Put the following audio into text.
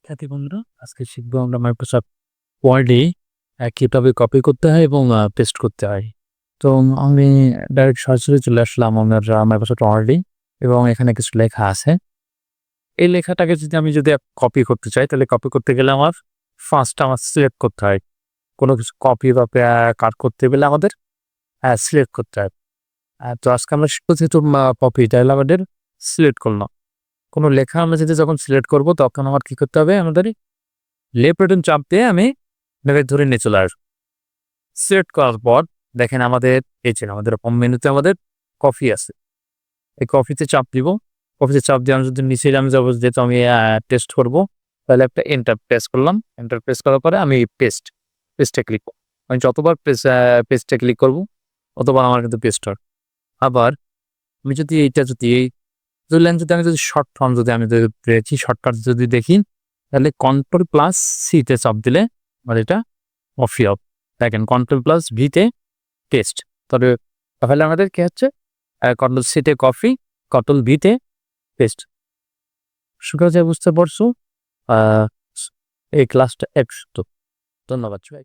শিক্ষার্থী বন্ধুরা, আজকে শিখবো আমরা মাইক্রোসফট ওয়ার্ডে কিভাবে কপি করতে হয় এবং পেস্ট করতে হয়। তো আমি ডাইরেক্ট সরাসরি চলে আসলাম আমার মাইক্রোসফট ওয়ার্ডে এবং এখানে কিছু লেখা আছে। এই লেখাটাকে যদি কপি করতে চাই, তাহলে কপি করতে গেলে ফার্স্ট আমার সিলেক্ট করতে হয়। কোনো কিছু কপি বা কাট করতে গেলে আমাদের সিলেক্ট করতে হয়। তো আজকে আমরা শিখবো যেহেতু কপি, তাহলে আমাদের সিলেক্ট করলাম। কোনো লেখা আমরা যখন সিলেক্ট করবো, তখন আমার কি করতে হবে? আমাদের লেফট বাটন চাপ দিয়ে আমি ধরে নিয়ে চলে আসবো। সিলেক্ট করার পর দেখেন আমাদের হোম মেনুতে আমাদের কফি আছে। এই কফিতে চাপ দিব। কফিতে চাপ দিয়ে আমি যদি নিচে আমি যাবো, যেহেতু আমি টেস্ট করবো, তাহলে একটা এন্টার প্রেস করলাম। এন্টার প্রেস করার পরে আমি পেস্টে ক্লিক করব। আমি যতবার পেস্টে ক্লিক করবো, ততবার আমার কিন্তু পেস্ট হয়। আবার আমি যদি ধরলেন, যদি শর্ট ফর্ম শর্টকাট যদি দেখি, তাহলে কন্ট্রোল প্লাস সিতে চাপ দিলে আমার এটা কফি হবে। দেখেন কন্ট্রোল প্লাস ভিতে পেস্ট। তবে তাহলে আমাদের কি হচ্ছে? কন্ট্রোল সিতে কফি, কন্ট্রোল ভিতে পেস্ট। সুবিধা বুঝতে পারছো? এই ক্লাসটা একটু ধন্যবাদ সবাই।